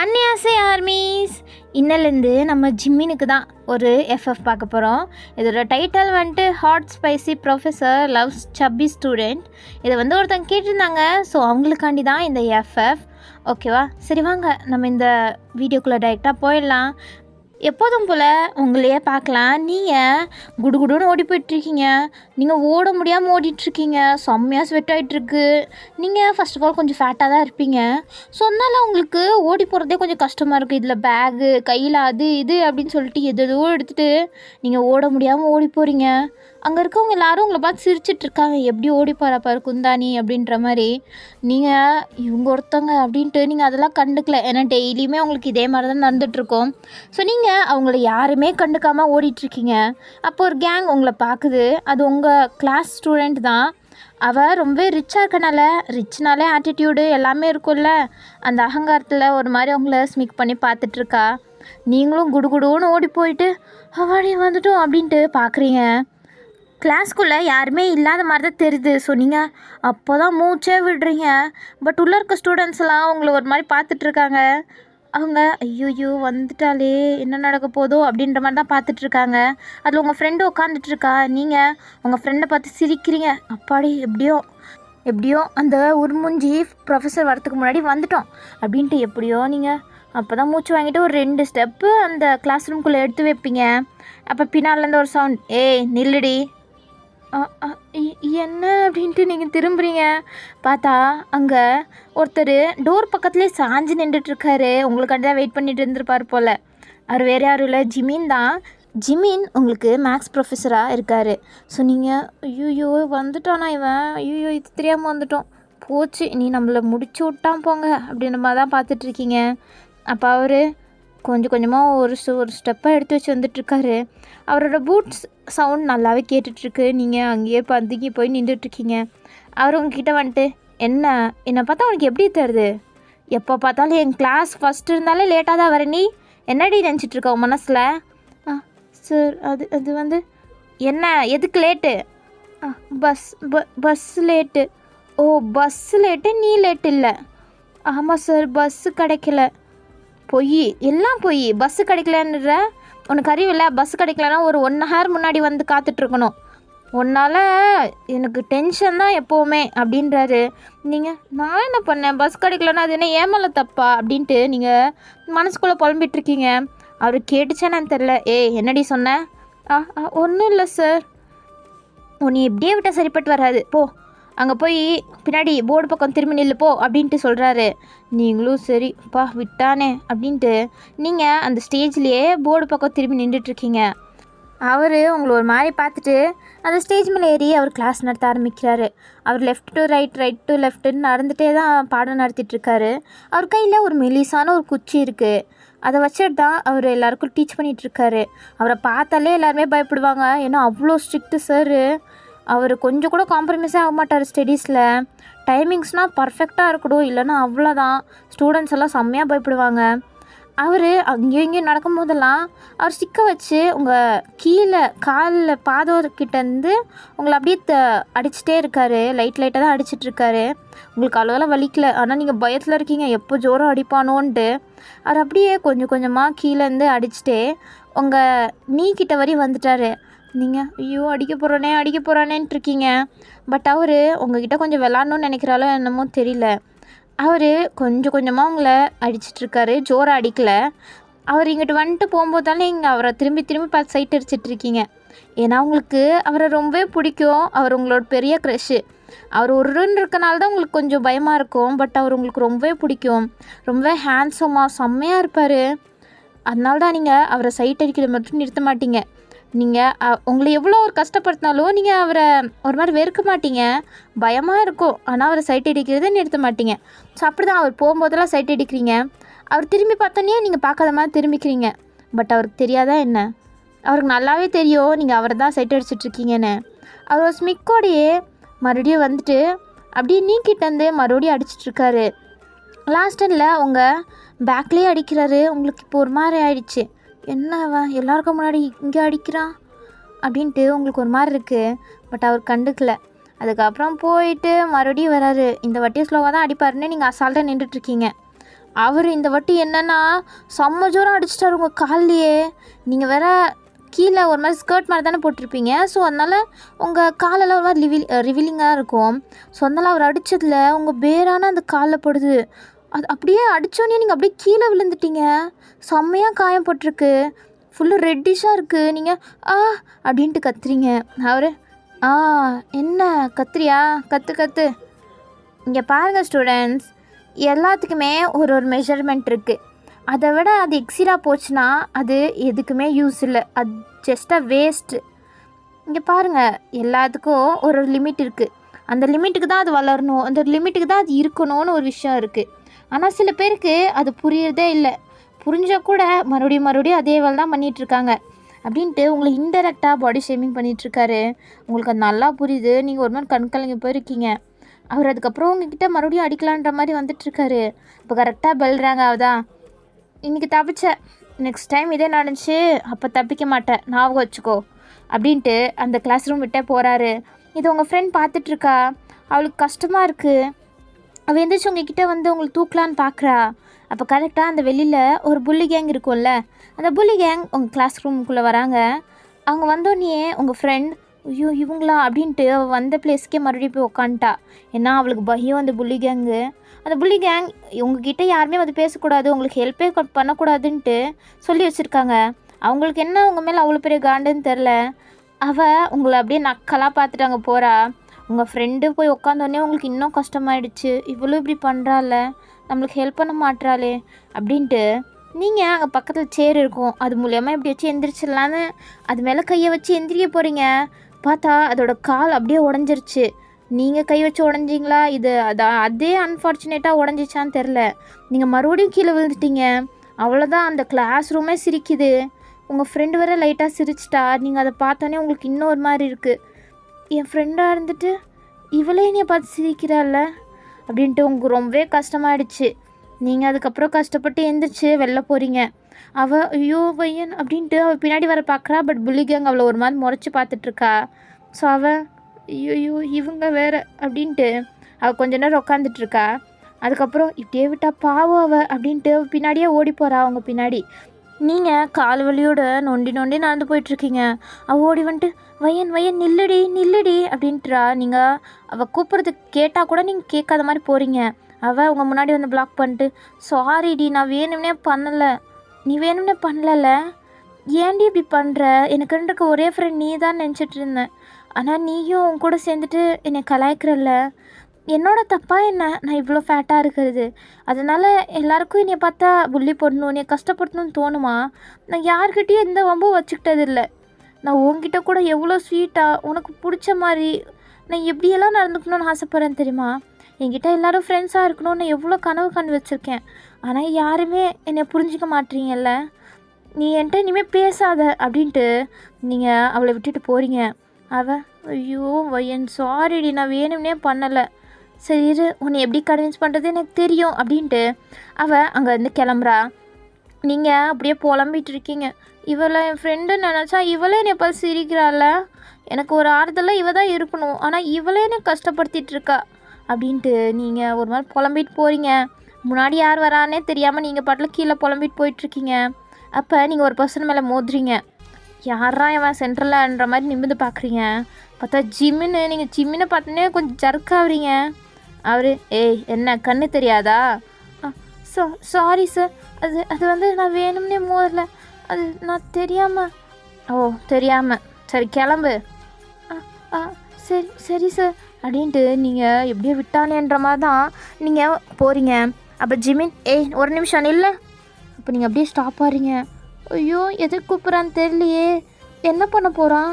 அன்னியாசே armies. இன்னிலேருந்து நம்ம ஜிம்மினுக்கு தான் ஒரு எஃப்எஃப் பார்க்க போகிறோம். இதோட டைட்டில் வந்துட்டு hot spicy professor loves chubby student. இதை ஒருத்தங்க கேட்டிருந்தாங்க. ஸோ அவங்களுக்காண்டி தான் இந்த எஃப்எஃப். ஓகேவா, சரி வாங்க நம்ம இந்த வீடியோக்குள்ளே டைரெக்டாக போயிடலாம். எப்போதும் போல் உங்களையே பார்க்கலாம். நீங்கள் குடுகுடுன்னு ஓடி போயிட்டுருக்கீங்க. நீங்கள் ஓட முடியாமல் ஓடிட்டுருக்கீங்க. செம்மையாக ஸ்வெட் ஆகிட்டுருக்கு. நீங்கள் ஃபஸ்ட் ஆஃப் ஆல் கொஞ்சம் ஃபேட்டாக தான் இருப்பீங்க. ஸோ அதனால் உங்களுக்கு ஓடி போகிறதே கொஞ்சம் கஷ்டமாக இருக்குது. இதில் பேகு கையில் அது இது அப்படின்னு சொல்லிட்டு எதோ எடுத்துகிட்டு நீங்கள் ஓட முடியாமல் ஓடி போகிறீங்க. அங்கே இருக்கவங்க எல்லோரும் உங்களை பார்த்து சிரிச்சிட்ருக்காங்க. எப்படி ஓடி போகிறப்பாரு குந்தானி அப்படின்ற மாதிரி. நீங்கள் இவங்க ஒருத்தவங்க அப்படின்ட்டு நீங்கள் அதெல்லாம் கண்டுக்கல. ஏன்னா டெய்லியுமே உங்களுக்கு இதே மாதிரி தான் நடந்துகிட்ருக்கோம். ஸோ நீங்கள் அவங்கள யாருமே கண்டுக்காமல் ஓடிட்டுருக்கீங்க. அப்போ ஒரு கேங் உங்களை பார்க்குது. அது உங்கள் கிளாஸ் ஸ்டூடெண்ட் தான். அவள் ரொம்ப ரிச்சாக இருக்கனால, ரிச்னாலே ஆட்டிடியூடு எல்லாமே இருக்கும்ல, அந்த அகங்காரத்தில் ஒரு மாதிரி அவங்கள ஸ்மிக் பண்ணி பார்த்துட்ருக்கா. நீங்களும் குடுகுடுன்னு ஓடி போயிட்டு அவாடி வந்துட்டோம் அப்படின்ட்டு பார்க்குறீங்க. கிளாஸ்க்குள்ளே யாருமே இல்லாத மாதிரி தான் தெரியுது. ஸோ நீங்கள் அப்போ தான் மூச்சே விடுறீங்க. பட் உள்ளே இருக்க ஸ்டூடெண்ட்ஸ்லாம் அவங்கள ஒரு மாதிரி பார்த்துட்ருக்காங்க. அவங்க ஐயோ வந்துட்டாலே என்ன நடக்க போதோ அப்படின்ற மாதிரி தான் பார்த்துட்ருக்காங்க. அதில் உங்கள் ஃப்ரெண்டு உட்காந்துட்ருக்கா. நீங்கள் உங்கள் ஃப்ரெண்டை பார்த்து சிரிக்கிறீங்க. அப்பாடி எப்படியோ அந்த உருமுஞ்சி ப்ரொஃபஸர் வரத்துக்கு முன்னாடி வந்துட்டோம் அப்படின்ட்டு எப்படியோ நீங்கள் அப்போ தான் மூச்சு வாங்கிட்டு ஒரு 2 ஸ்டெப்பு அந்த கிளாஸ் ரூம்குள்ளே எடுத்து வைப்பீங்க. அப்போ பின்னாலேருந்து ஒரு சவுண்ட், ஏய் நில்லுடி. என்ன அப்படின்ட்டு நீங்கள் திரும்புறீங்க. பார்த்தா அங்கே ஒருத்தர் டோர் பக்கத்துலேயே சாஞ்சு நின்றுட்டுருக்காரு. உங்களுக்காண்டி தான் வெயிட் பண்ணிட்டு இருந்திருப்பார் போல். அவர் வேறு யாரும் இல்லை, ஜிமின் தான். ஜிமின் உங்களுக்கு மேக்ஸ் ப்ரொஃபஸராக இருக்கார். ஸோ நீங்கள் ஐயோ வந்துட்டானா இவன், ஐயோ இது தெரியாமல் வந்துட்டோம், போச்சு நீ நம்மளை முடிச்சு விட்டான் போங்க அப்படின்ற மாதிரி தான் பார்த்துட்ருக்கீங்க. அப்போ அவர் கொஞ்சம் கொஞ்சமாக ஒரு ஸ்டெப்பாக எடுத்து வச்சு வந்துட்டுருக்காரு. அவரோட பூட்ஸ் சவுண்ட் நல்லாவே கேட்டுட்ருக்கு. நீங்கள் அங்கேயே பதுங்கி போய் நின்றுட்டுருக்கீங்க. அவர் உங்ககிட்ட வந்துட்டு, என்னை பார்த்தா உனக்கு எப்படி தருது? எப்போ பார்த்தாலும் என் கிளாஸ் ஃபஸ்ட் இருந்தாலே லேட்டாக தான் வர, நீ என்னடி நினச்சிட்ருக்க உன் மனசில்? சார் அது என்ன எதுக்கு லேட்டு? Bus late. ஓ பஸ் லேட்டு, நீ லேட்டு இல்லை? ஆமாம் சார், பஸ்ஸு கிடைக்கல. எல்லாம் பொய். பஸ்ஸு கிடைக்கலன்ற உனக்கு அறிவில்லை? பஸ்ஸு கிடைக்கலன்னா ஒரு 1 hour முன்னாடி வந்து காத்துட்ருக்கணும். உன்னால் எனக்கு டென்ஷன் தான் எப்போவுமே அப்படின்றாரு. நீங்கள் நான் என்ன பண்ணேன்? பஸ் கிடைக்கலன்னா அது என்ன ஏமலை தப்பா அப்படின்ட்டு நீங்கள் மனசுக்குள்ளே புலம்பிகிட்ருக்கீங்க. அவர் கேட்டுச்சானு தெரில. என்னடி சொன்னேன்? ஒன்றும் இல்லை சார். உன்னை எப்படியே விட்டால் சரிப்பட்டு வராது, போ அங்கே போய் பின்னாடி போர்டு பக்கம் திரும்பி நில்லு போ அப்படின்ட்டு சொல்கிறாரு. நீங்களும் சரிப்பா விட்டானே அப்படின்ட்டு நீங்கள் அந்த ஸ்டேஜ்லேயே போர்டு பக்கம் திரும்பி நின்றுட்டுருக்கீங்க. அவர் உங்களை ஒரு மாதிரி பார்த்துட்டு அந்த ஸ்டேஜ் மேலே ஏறி அவர் கிளாஸ் நடத்த ஆரம்பிக்கிறாரு. அவர் left to right, right to லெஃப்ட்டுன்னு நடந்துகிட்டே தான் பாடம் நடத்திட்டுருக்காரு. அவர் கையில் ஒரு மெலிசான ஒரு குச்சி இருக்குது. அதை வச்சுட்டு தான் அவர் எல்லாருக்கும் டீச் பண்ணிகிட்ருக்காரு. அவரை பார்த்தாலே எல்லாருமே பயப்படுவாங்க. ஏன்னா அவ்வளோ ஸ்ட்ரிக்ட்டு சார். அவர் கொஞ்சம் கூட காம்ப்ரமைஸே ஆக மாட்டார் ஸ்டடீஸில். டைமிங்ஸ்னால் பர்ஃபெக்டாக இருக்கணும், இல்லைன்னா அவ்வளோதான். ஸ்டூடெண்ட்ஸ் எல்லாம் செம்மையாக பயப்படுவாங்க. அவர் அங்கேயும் இங்கேயும் நடக்கும்போதெல்லாம் அவர் சிக்க வச்சு உங்கள் கீழே காலில் பாதோர்கிட்டேருந்து உங்களை அப்படியே அடிச்சுட்டே இருக்கார். லைட்டாக தான் அடிச்சிட்ருக்காரு. உங்களுக்கு அவ்வளோலாம் வலிக்கல, ஆனால் நீங்கள் பயத்தில் இருக்கீங்க எப்போ ஜோரம் அடிப்பானோன்ட்டு. அவர் அப்படியே கொஞ்சம் கொஞ்சமாக கீழேருந்து அடிச்சுட்டே உங்கள் நீ கிட்ட வரையும் வந்துட்டார். நீங்கள் ஐயோ அடிக்க போகிறானேன்ட்டு இருக்கீங்க. பட் அவர் உங்ககிட்ட கொஞ்சம் விளாட்ணுன்னு நினைக்கிறாலோ என்னமோ தெரியல. அவர் கொஞ்சம் கொஞ்சமாக உங்களை அடிச்சிட்ருக்காரு, ஜோராக அடிக்கலை. அவர் இங்கிட்டு வந்துட்டு போகும்போதாலே நீங்கள் அவரை திரும்பி பார்த்து சைட் அடிச்சிட்ருக்கீங்க. ஏன்னா உங்களுக்கு அவரை ரொம்பவே பிடிக்கும். அவர் உங்களோட பெரிய க்ரஷ்ஷு. அவர் ஒருன்னு இருக்கனால தான் உங்களுக்கு கொஞ்சம் பயமாக இருக்கும். பட் அவர் உங்களுக்கு ரொம்பவே பிடிக்கும். ரொம்பவே ஹேண்ட்ஸமாக செம்மையாக இருப்பார். அதனால தான் நீங்கள் அவரை சைட் அடிக்கிறது மட்டும் நிறுத்த மாட்டீங்க. நீங்கள் உங்களை எவ்வளோ ஒரு கஷ்டப்படுத்தினாலும் நீங்கள் அவரை ஒரு மாதிரி வெறுக்க மாட்டீங்க. பயமாக இருக்கும், ஆனால் அவரை சைட் அடிக்கிறதே நிறுத்த மாட்டீங்க. ஸோ அப்படி தான் அவர் போகும்போதெல்லாம் சைட் அடிக்கிறீங்க. அவர் திரும்பி பார்த்தோன்னே நீங்கள் பார்க்காத மாதிரி திரும்பிக்கிறீங்க. பட் அவருக்கு தெரியாதா என்ன? அவருக்கு நல்லாவே தெரியும் நீங்கள் அவரை தான் சைட் அடிச்சிட்ருக்கீங்கன்னு. அவர் ஒரு ஸ்மிக்கோடையே மறுபடியும் வந்துட்டு அப்படியே நீக்கிட்டேருந்து மறுபடியும் அடிச்சிட்ருக்காரு. லாஸ்ட் டைமில் உங்கள் பேக்லேயே அடிக்கிறாரு. உங்களுக்கு இப்போ ஒரு மாதிரி ஆயிடுச்சு. என்னவன் எல்லாருக்கும் முன்னாடி இங்கே அடிக்கிறான் அப்படின்ட்டு உங்களுக்கு ஒரு மாதிரி இருக்குது. பட் அவர் கண்டுக்கல. அதுக்கப்புறம் போயிட்டு மறுபடியும் வராரு. இந்த வாட்டியும் ஸ்லோவாக தான் அடிப்பாருன்னு நீங்கள் அசால்ட்டாக நின்றுட்டுருக்கீங்க. அவர் இந்த வாட்டி என்னென்னா செம்ம ஜோரம் அடிச்சிட்டாரு உங்கள் கால்லையே. நீங்கள் வேற கீழே ஒரு மாதிரி ஸ்கர்ட் மாதிரி தானே போட்டிருப்பீங்க. ஸோ அதனால் உங்கள் காலெல்லாம் ஒரு மாதிரி ரிவீலிங்காக இருக்கும். ஸோ அதனால் அவர் அடித்ததில் உங்கள் பேரான அந்த காலில் படுது. அது அப்படியே அடித்தோடனே நீங்கள் அப்படியே கீழே விழுந்துட்டீங்க. செம்மையாக காயம் போட்டிருக்கு. ஃபுல்லு ரெட்டிஷாக இருக்குது. நீங்கள் அப்படின்ட்டு கத்துறீங்க. அவர் என்ன கத்துறியா? கற்று இங்கே பாருங்கள் ஸ்டூடெண்ட்ஸ், எல்லாத்துக்குமே ஒரு மெஷர்மெண்ட் இருக்குது. அதை விட அது எக்ஸிடாக போச்சுன்னா அது எதுக்குமே யூஸ் இல்லை. அது ஜஸ்ட்டாக வேஸ்ட்டு. இங்கே பாருங்கள், எல்லாத்துக்கும் ஒரு லிமிட் இருக்குது. அந்த லிமிட்டுக்கு தான் அது வளரணும், அந்த லிமிட்டுக்கு தான் அது இருக்கணும்னு ஒரு விஷயம் இருக்குது. ஆனால் சில பேருக்கு அது புரியறதே இல்லை. புரிஞ்சால் கூட மறுபடியும் அதே வேலை தான் பண்ணிகிட்ருக்காங்க அப்படின்ட்டு உங்களை இன்டெரக்டாக பாடி ஷேமிங் பண்ணிகிட்ருக்காரு. உங்களுக்கு அது நல்லா புரியுது. நீங்கள் ஒரு மாதிரி கண்கலங்கி போயிருக்கீங்க. அவர் அதுக்கப்புறம் உங்ககிட்ட மறுபடியும் அடிக்கலான்ற மாதிரி வந்துட்டுருக்காரு. இப்போ கரெக்டாக பெல்றாங்க. அவதான் இன்றைக்கி தப்பிச்ச, நெக்ஸ்ட் டைம் இதே நடந்துச்சு அப்போ தப்பிக்க மாட்டேன், ஞாபகம் வச்சுக்கோ அப்படின்ட்டு அந்த கிளாஸ் ரூம் விட்டே போகிறாரு. இது உங்கள் ஃப்ரெண்ட் பார்த்துட்ருக்கா. அவளுக்கு கஷ்டமாக இருக்குது. அவள் எந்திரிச்சு உங்ககிட்ட வந்து உங்களுக்கு தூக்கலான்னு பார்க்குறா. அப்போ கரெக்டாக அந்த வெளியில் ஒரு புள்ளி கேங் இருக்கும்ல, அந்த புள்ளி கேங் உங்கள் கிளாஸ் ரூமுக்குள்ளே வராங்க. அவங்க வந்தோடனே உங்கள் ஃப்ரெண்ட் ஐயோ இவங்களா அப்படின்ட்டு அவள் வந்த பிளேஸ்க்கே மறுபடியும் போய் உக்காந்துட்டா. ஏன்னா அவளுக்கு பயம் அந்த புள்ளி கேங்கு. அந்த புள்ளி கேங் உங்ககிட்ட யாருமே வந்து பேசக்கூடாது, உங்களுக்கு ஹெல்ப்பே பண்ணக்கூடாதுன்ட்டு சொல்லி வச்சுருக்காங்க. அவங்களுக்கு என்ன உங்கள் மேலே அவ்வளோ பெரிய காண்டுன்னு தெரில. அவள் உங்களை அப்படியே நக்கலாக பார்த்துட்டாங்க போகிறா. உங்கள் ஃப்ரெண்டு போய் உட்காந்தோடனே உங்களுக்கு இன்னும் கஷ்டமாயிடுச்சு. இவ்வளோ இப்படி பண்ணுறாள், நம்மளுக்கு ஹெல்ப் பண்ண மாட்றாளே அப்படின்ட்டு நீங்கள் அங்கே பக்கத்தில் சேர் இருக்கும், அது மூலியமாக இப்படி வச்சு எந்திரிச்சிடலான்னு அது மேலே கையை வச்சு எந்திரிக்க போகிறீங்க. பார்த்தா அதோட கால் அப்படியே உடஞ்சிருச்சு. நீங்கள் கை வச்சு உடஞ்சிங்களா, இது அதே அன்ஃபார்ச்சுனேட்டாக உடஞ்சிச்சான்னு தெரில. நீங்கள் மறுபடியும் கீழே விழுந்துட்டீங்க. அவ்வளோதான், அந்த கிளாஸ் ரூமே சிரிக்குது. உங்கள் ஃப்ரெண்டு வேறு லைட்டாக சிரிச்சிட்டா. நீங்கள் அதை பார்த்தோன்னே உங்களுக்கு இன்னும் ஒரு மாதிரி இருக்குது. என் ஃப்ரெண்டாக இருந்துட்டு இவளே என்னைய பார்த்து சிரிக்கிறாள்ல அப்படின்ட்டு உங்களுக்கு ரொம்பவே கஷ்டமாயிடுச்சு. நீங்கள் அதுக்கப்புறம் கஷ்டப்பட்டு எந்திரிச்சு வெளில போகிறீங்க. அவள் ஐயோ பையன் அப்படின்ட்டு அவள் பின்னாடி வர பார்க்குறா. பட் புள்ளி கேங் அவளை ஒரு மாதிரி முறைச்சி பார்த்துட்ருக்கா. ஸோ அவள் ஐயோ இவங்க வேறு அப்படின்ட்டு அவள் கொஞ்ச நேரம் உட்காந்துட்ருக்கா. அதுக்கப்புறம் இப்படியே விட்டா பாவம் அவள் அப்படின்ட்டு பின்னாடியே ஓடி போகிறா. அவங்க பின்னாடி நீங்கள் கால் வலியோட நொண்டி நடந்து போயிட்டுருக்கீங்க. அவள் ஓடி வந்துட்டு வயன் நில்லுடி அப்படின்ட்டுறா. நீங்கள் அவள் கூப்பிட்றதுக்கு கேட்டால் கூட நீங்கள் கேட்காத மாதிரி போகிறீங்க. அவள் உங்கள் முன்னாடி வந்து பிளாக் பண்ணிட்டு சாரிடி நான் வேணும்னே பண்ணலை. நீ வேணும்னே பண்ணல, ஏன்டி இப்படி பண்ணுற? எனக்கு இருக்க ஒரே ஃப்ரெண்ட் நீ தான் நினச்சிட்டு இருந்தேன். ஆனால் நீயும் உன் கூட சேர்ந்துட்டு என்னை கலாய்க்கிறல்ல, என்னோட தப்பாக என்ன நான் இவ்வளோ ஃபேட்டாக இருக்கிறது? அதனால் எல்லாருக்கும் என்னை பார்த்தா புள்ளி போடணும், என்னை கஷ்டப்படணும்னு தோணுமா? நான் யார்கிட்டையும் எந்த வம்பும் வச்சுக்கிட்டது இல்லை. நான் உன்கிட்ட கூட எவ்வளோ ஸ்வீட்டாக உனக்கு பிடிச்ச மாதிரி நான் எப்படியெல்லாம் நடந்துக்கணும்னு ஆசைப்பட்றேன் தெரியுமா? என்கிட்ட எல்லோரும் ஃப்ரெண்ட்ஸாக இருக்கணும்னு எவ்வளோ கனவு வச்சுருக்கேன். ஆனால் யாருமே என்னை புரிஞ்சிக்க மாட்டீங்கல்ல. நீ என்கிட்ட இனிமேல் பேசாத அப்படின்ட்டு நீங்கள் அவளை விட்டுட்டு போகிறீங்க. அவள் ஐயோ வயன் சாரிடி நான் வேணும்னே பண்ணலை. சரி இரு, உன்னை எப்படி கன்வின்ஸ் பண்ணுறது எனக்கு தெரியும் அப்படின்ட்டு அவள் அங்கேருந்து கிளம்புறா. நீங்கள் அப்படியே புலம்பிகிட்டு இருக்கீங்க. இவளை என் ஃப்ரெண்டு நினச்சா இவளே என்னை பார்த்து சிரிக்கிறாள். எனக்கு ஒரு ஆறுதலாக இவ தான் இருக்கணும், ஆனால் இவளே என்னை கஷ்டப்படுத்திட்டு இருக்கா அப்படின்ட்டு நீங்கள் ஒரு மாதிரி புலம்பிட்டு போகிறீங்க. முன்னாடி யார் வரானே தெரியாமல் நீங்கள் பாட்டில் கீழே புலம்பிட்டு போயிட்டுருக்கீங்க. அப்போ நீங்கள் ஒரு பர்சன் மேலே மோதுறீங்க. யாரா இவன் சென்ட்ரலான்ற மாதிரி நிமிர்ந்து பார்க்குறீங்க. பார்த்தா ஜிம்முன்னு. நீங்கள் ஜிம்முன்னு பார்த்தோன்னே கொஞ்சம் ஜர்க்காகிறீங்க. அவர் ஏய் என்ன கண்ணு தெரியாதா? சாரி சார், அது வந்து நான் வேணும்னே மோதலை, அது நான் தெரியாமல். ஓ தெரியாமல், சரி கிளம்பு. சரி சார் அப்படின்ட்டு நீங்கள் எப்படியோ விட்டானேன்ற மாதிரி தான் நீங்கள் போகிறீங்க. அப்போ ஜிமின் ஏய் ஒரு நிமிஷம் இல்லை. அப்போ நீங்கள் அப்படியே ஸ்டாப் ஆகிறீங்க. ஐயோ எதுக்கு கூப்பிட்றான்னு தெரியலையே, என்ன பண்ண போகிறான்?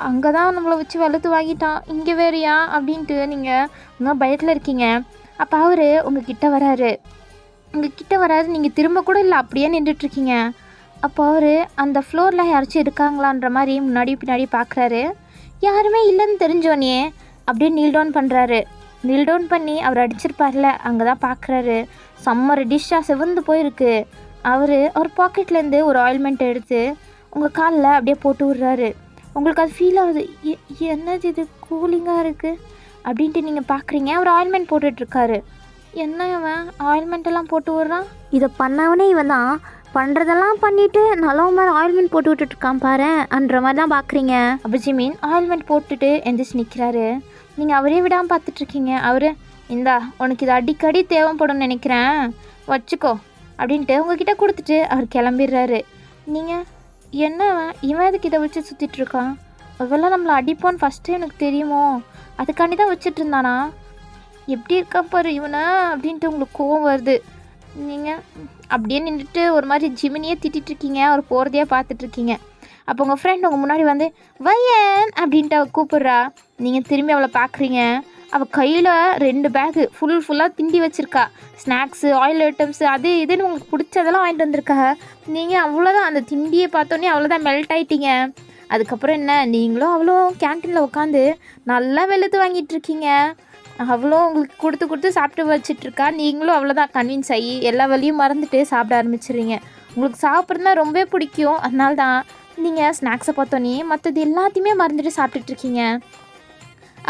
அங்கே தான் நம்மளை வச்சு வெளுத்து வாங்கிட்டான், இங்கே வேறியா அப்படின்ட்டு நீங்கள் இன்னும் பயத்தில் இருக்கீங்க. அப்போ அவர் உங்கள் கிட்டே வராரு. நீங்கள் திரும்ப கூட இல்லை, அப்படியே நின்றுட்டுருக்கீங்க. அப்போ அவர் அந்த ஃப்ளோரில் யாராச்சும் இருக்காங்களான்ற மாதிரி முன்னாடி பின்னாடி பார்க்குறாரு. யாருமே இல்லைன்னு தெரிஞ்சோன்னே அப்படியே நீல் டவுன் பண்ணுறாரு. நீல் டவுன் பண்ணி அவர் அடிச்சிருப்பார்ல அங்கே தான் பார்க்குறாரு. செம்ம ரெடிஷாக செவந்து போயிருக்கு. அவர் பாக்கெட்லேருந்து ஒரு ஆயில்மெண்ட் எடுத்து உங்கள் காலில் அப்படியே போட்டு விட்றாரு. உங்களுக்கு அது ஃபீல் ஆகுது. என்னது இது கூலிங்காக இருக்குது அப்படின்ட்டு நீங்கள் பார்க்குறீங்க. அவர் ஆயில்மெண்ட் போட்டுட்ருக்காரு. என்ன அவன் ஆயில்மெண்ட்டெல்லாம் போட்டு விட்றான்? இதை பண்ணவனே இவன் தான். பண்ணுறதெல்லாம் பண்ணிவிட்டு நல்லவன் மேலே ஆயில்மெண்ட் போட்டு விட்டுட்ருக்கான் பாரு அன்ற மாதிரி தான் பார்க்குறீங்க. அப்போ ஜிமின் ஆயில்மெண்ட் போட்டுட்டு எந்திரிச்சு நிற்கிறாரு. நீங்கள் அவரே விடாமல் பார்த்துட்ருக்கீங்க. அவர் இந்தா உனக்கு இது அடிக்கடி தேவைப்படும்னு நினைக்கிறேன், வச்சுக்கோ அப்படின்ட்டு உங்ககிட்ட கொடுத்துட்டு அவர் கிளம்பிடுறாரு. நீங்கள் என்ன இவன் எதுக்கு இதை வச்சு சுற்றிட்டுருக்கான்? அவெல்லாம் நம்மளை அடிப்பான்னு ஃபஸ்ட்டு எனக்கு தெரியுமோ, அதுக்காண்டி தான் வச்சுட்டு இருந்தானா? எப்படி இருக்கா பாரு இவனை அப்படின்ட்டு உங்களுக்கு கோவம் வருது. நீங்கள் அப்படியே நின்றுட்டு ஒரு மாதிரி ஜிமினியே திட்டிருக்கீங்க, அவர் போகிறதையே பார்த்துட்ருக்கீங்க. அப்போ உங்கள் ஃப்ரெண்ட் உங்கள் முன்னாடி வந்து வையன் அப்படின்ட்டு அவள் கூப்பிட்றா. நீங்கள் திரும்பி அவளை பார்க்குறீங்க. அவள் கையில் 2 பேகு ஃபுல்லாக திண்டி வச்சுருக்கா. ஸ்நாக்ஸு, ஆயில் ஐட்டம்ஸு, அது இதுன்னு உங்களுக்கு பிடிச்சதெல்லாம் வாங்கிட்டு வந்திருக்கா. நீங்கள் அவ்வளோதான், அந்த திண்டியை பார்த்தோன்னே அவ்வளோதான் மெல்ட் ஆகிட்டீங்க. அதுக்கப்புறம் என்ன, நீங்களும் அவளும் கேன்டீனில் உட்காந்து நல்லா வெளுத்து வாங்கிட்டுருக்கீங்க. அவ்வளோ உங்களுக்கு கொடுத்து சாப்பிட்டு வச்சிட்ருக்கா. நீங்களும் அவ்வளோதான் கன்வின்ஸ் ஆகி எல்லா வழியும் மறந்துட்டு சாப்பிட ஆரம்பிச்சிடுறீங்க. உங்களுக்கு சாப்பிட்றதுனா ரொம்பவே பிடிக்கும், அதனால தான் நீங்கள் ஸ்நாக்ஸை பார்த்தோன்னே மற்றது எல்லாத்தையுமே மறந்துட்டு சாப்பிட்டுட்ருக்கீங்க.